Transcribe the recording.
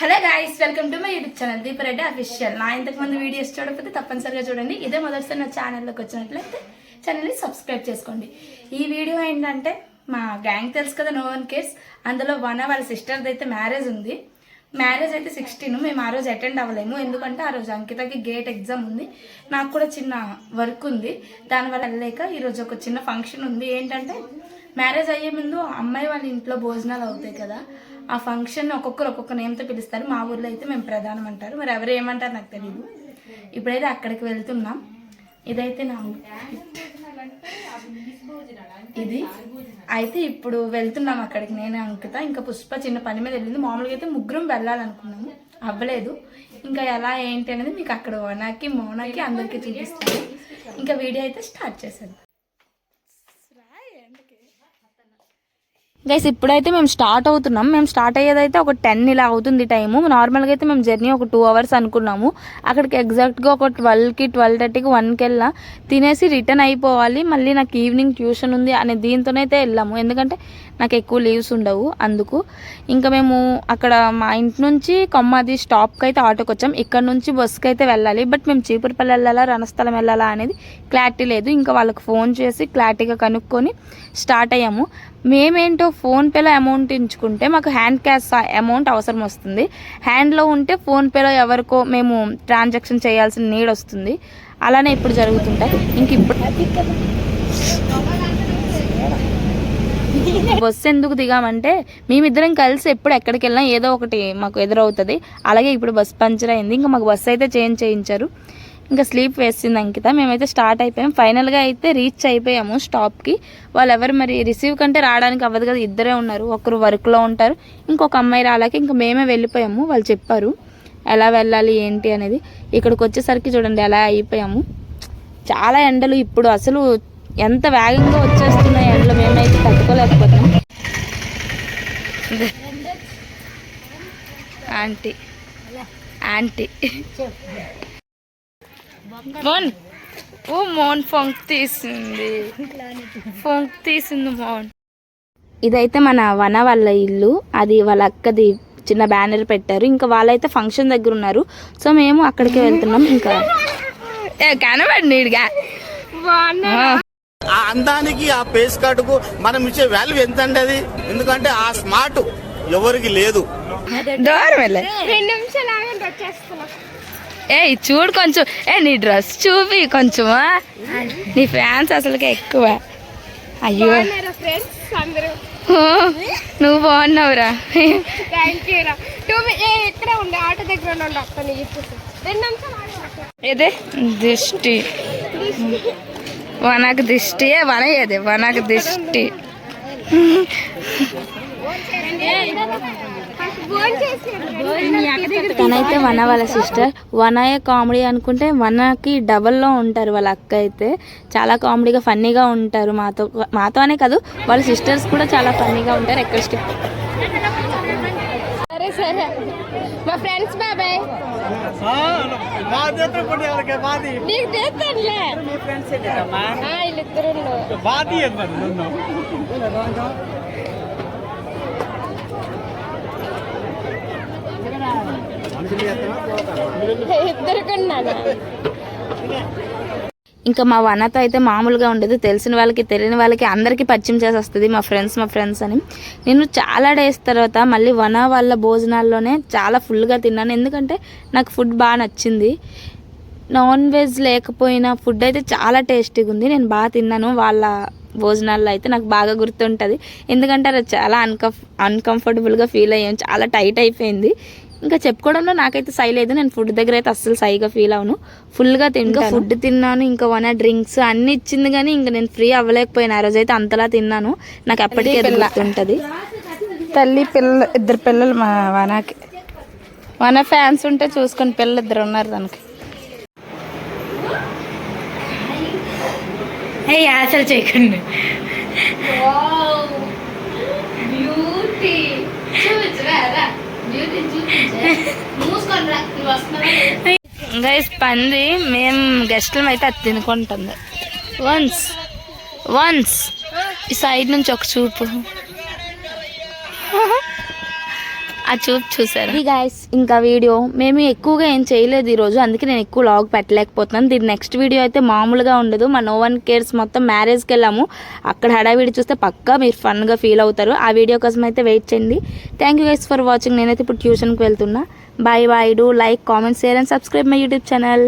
Hello guys, welcome to my YouTube channel Deepa Reddy official. నా ఇంతకుముందు videos చూడకపోతే తప్పనిసరిగా చూడండి. ఇదే మొదటిసారి నా ఛానల్లోకి వచ్చినట్లయితే ఛానల్ని సబ్స్క్రైబ్ చేసుకోండి. ఈ వీడియో ఏంటంటే మా గ్యాంగ్ తెలుసు కదా, నో వన్ కేర్స్. అందులో వాళ్ళ సిస్టర్ది అయితే మ్యారేజ్ ఉంది. మ్యారేజ్ అయితే 16. మేము ఆ రోజు అటెండ్ అవ్వలేము, ఎందుకంటే ఆ రోజు అంకితకి గేట్ ఎగ్జామ్ ఉంది. నాకు కూడా చిన్న వర్క్ ఉంది, దానివల్ల వెళ్ళలేక ఈరోజు ఒక చిన్న ఫంక్షన్ ఉంది. ఏంటంటే మ్యారేజ్ అయ్యే ముందు అమ్మాయి వాళ్ళ ఇంట్లో భోజనాలు అవుతాయి కదా, ఆ ఫంక్షన్ ఒక్కొక్కరు ఒక్కొక్క నేమ్తో పిలుస్తారు. మా ఊర్లో అయితే మేము ప్రధానం అంటారు, మరి ఎవరు ఏమంటారు నాకు తెలియదు. ఇప్పుడైతే అక్కడికి వెళ్తున్నాం. ఇదైతే నా ఇది అయితే ఇప్పుడు వెళ్తున్నాం అక్కడికి. నేను అంకిత ఇంకా పుష్ప చిన్న పని మీద వెళ్ళింది. మామూలుగా అయితే ముగ్గురం వెళ్ళాలనుకున్నాము, అవ్వలేదు. ఇంకా ఎలా ఏంటి అనేది మీకు అక్కడ వనాకి మోనాకి అందరికీ చూపిస్తాను. ఇంకా వీడియో అయితే స్టార్ట్ చేశాను గైస్. ఇప్పుడైతే మేము స్టార్ట్ అవుతున్నాం. మేము స్టార్ట్ అయ్యేదైతే ఒక 10 ఇలా అవుతుంది టైము. నార్మల్గా అయితే మేము జర్నీ ఒక 2 hours అనుకున్నాము. అక్కడికి ఎగ్జాక్ట్గా ఒక 12కి 12:30కి 1కి వెళ్ళా తినేసి రిటర్న్ అయిపోవాలి. మళ్ళీ నాకు ఈవినింగ్ ట్యూషన్ ఉంది అనే దీంతోనైతే వెళ్ళాము, ఎందుకంటే నాకు ఎక్కువ లీవ్స్ ఉండవు అందుకు. ఇంకా మేము అక్కడ మా ఇంటి నుంచి కొమ్మాది స్టాప్కి అయితే ఆటోకి వచ్చాం. ఇక్కడ నుంచి బస్కి అయితే వెళ్ళాలి, బట్ మేము చీపురుపల్లి వెళ్ళాలా రణస్థలం వెళ్ళాలా అనేది క్లారిటీ లేదు. ఇంకా వాళ్ళకి ఫోన్ చేసి క్లారిటీగా కనుక్కొని స్టార్ట్ అయ్యాము. మేమేంటో ఫోన్పేలో అమౌంట్ ఎంచుకుంటే మాకు హ్యాండ్ క్యాష్ అమౌంట్ అవసరం వస్తుంది. హ్యాండ్లో ఉంటే ఫోన్పేలో ఎవరికో మేము ట్రాన్సాక్షన్ చేయాల్సిన నీడ్ వస్తుంది. అలానే ఇప్పుడు జరుగుతుంటాయి. ఇంక ఇప్పుడు బస్సు ఎందుకు దిగామంటే మేమిద్దరం కలిసి ఎప్పుడు ఎక్కడికి వెళ్ళినా ఏదో ఒకటి మాకు ఎదురవుతుంది. అలాగే ఇప్పుడు బస్సు పంచర్ అయింది. ఇంకా మాకు బస్సు అయితే చేంజ్ చేయించారు. ఇంకా స్లీప్ వేసింది అంకిత. మేమైతే స్టార్ట్ అయిపోయాం. ఫైనల్గా అయితే రీచ్ అయిపోయాము స్టాప్కి. వాళ్ళు ఎవరు మరి రిసీవ్ కంటే రావడానికి అవ్వదు కదా, ఇద్దరే ఉన్నారు. ఒకరు వర్క్లో ఉంటారు, ఇంకొక అమ్మాయి రాలేక ఇంకా మేమే వెళ్ళిపోయాము. వాళ్ళు చెప్పారు ఎలా వెళ్ళాలి ఏంటి అనేది. ఇక్కడికి వచ్చేసరికి చూడండి ఎలా అయిపోయాము. చాలా ఎండలు ఇప్పుడు అసలు ఎంత వేగంగా వచ్చేస్తున్నాయి ఎండలు, మేమైతే తట్టుకోలేకపోతున్నాం. ఆంటీ ఆంటీ మోన్ ఓ మోన్ ఫొంక్ తీసింది మోన్. ఇదైతే మన వన వాళ్ళ ఇల్లు. అది వాళ్ళ అక్కది చిన్న బ్యానర్ పెట్టారు. ఇంకా వాళ్ళైతే ఫంక్షన్ దగ్గర ఉన్నారు, సో మేము అక్కడికి వెళ్తున్నాం. ఇంకా కనబడి ఆ అందానికి ఆ పేస్ కార్డుకు మనం ఇచ్చే వాల్యూ ఎంత అండి అది, ఎందుకంటే ఆ స్మార్ట్ ఎవరికి లేదు. ఏ చూడు కొంచెం, నీ డ్రెస్ చూపి కొంచెమా. నీ ఫ్యాన్స్ అసలుకే ఎక్కువ. అయ్యో నువ్వు బాగున్నావురా. ఏదే దిష్టి వనకు దిష్టి వన ఏదే వనకు దిష్టి. తనైతే వన వాళ్ళ సిస్టర్. వనయే కామెడీ అనుకుంటే వనకి డబల్లో ఉంటారు వాళ్ళ అక్క. అయితే చాలా కామెడీగా ఫన్నీగా ఉంటారు. మాతో అనే కాదు, వాళ్ళ సిస్టర్స్ కూడా చాలా ఫన్నీగా ఉంటారు. ఎక్కడ స్టిప్ సరే మా ఫ్రెండ్స్ బాబాయ్ ఇంకా మా వనతో అయితే మామూలుగా ఉండదు. తెలిసిన వాళ్ళకి తెలియని వాళ్ళకి అందరికీ పరిచయం చేసి వస్తుంది మా ఫ్రెండ్స్ అని. నేను చాలా డేస్ తర్వాత మళ్ళీ వన వాళ్ళ భోజనాల్లోనే చాలా ఫుల్గా తిన్నాను, ఎందుకంటే నాకు ఫుడ్ బాగా నచ్చింది. నాన్ వెజ్ లేకపోయినా ఫుడ్ అయితే చాలా టేస్టీగా ఉంది. నేను బాగా తిన్నాను. వాళ్ళ భోజనాల్లో అయితే నాకు బాగా గుర్తుంటుంది, ఎందుకంటే అది చాలా అన్కంఫర్టబుల్గా ఫీల్ అయ్యాను. చాలా టైట్ అయిపోయింది. ఇంకా చెప్పుకోవడంలో నాకైతే సై లేదు. నేను ఫుడ్ దగ్గర అయితే అస్సలు సైగా ఫీల్ అవును. ఫుల్గా ఇంకా ఫుడ్ తిన్నాను. ఇంకా వన డ్రింక్స్ అన్నీ ఇచ్చింది, కానీ ఇంకా నేను ఫ్రీ అవ్వలేకపోయాను. ఆ రోజైతే అంతలా తిన్నాను. నాకు ఎప్పటికీ గుర్తుంటుంది. తల్లి పిల్లలు, 2 పిల్లలు మా వనకి. వన ఫ్యాన్స్ ఉంటే చూసుకొని పిల్లలు 2 ఉన్నారు దానికి. అసలు చేయకండి. గైస్ పంది మేము గెస్ట్లం అయితే అది తినుకుంటుంది. వన్స్ ఈ సైడ్ నుంచి ఒక చూపు. ఆ చూపు చూసారు గైస్. ఇంకా వీడియో మేము ఎక్కువగా ఏం చేయలేదు ఈరోజు, అందుకే నేను ఎక్కువ లాగ్ పెట్టలేకపోతున్నాను. దీని నెక్స్ట్ వీడియో అయితే మామూలుగా ఉండదు. మా నో వన్ కేర్స్ మొత్తం మ్యారేజ్కి వెళ్ళాము, అక్కడ హడావిడి చూస్తే పక్కా మీరు ఫన్గా ఫీల్ అవుతారు. ఆ వీడియో కోసం అయితే వెయిట్ చేయండి. Thank you guys for watching. నేనైతే ఇప్పుడు ట్యూషన్కి వెళ్తున్నా. Bye bye. Do like, comment, share and subscribe my YouTube channel.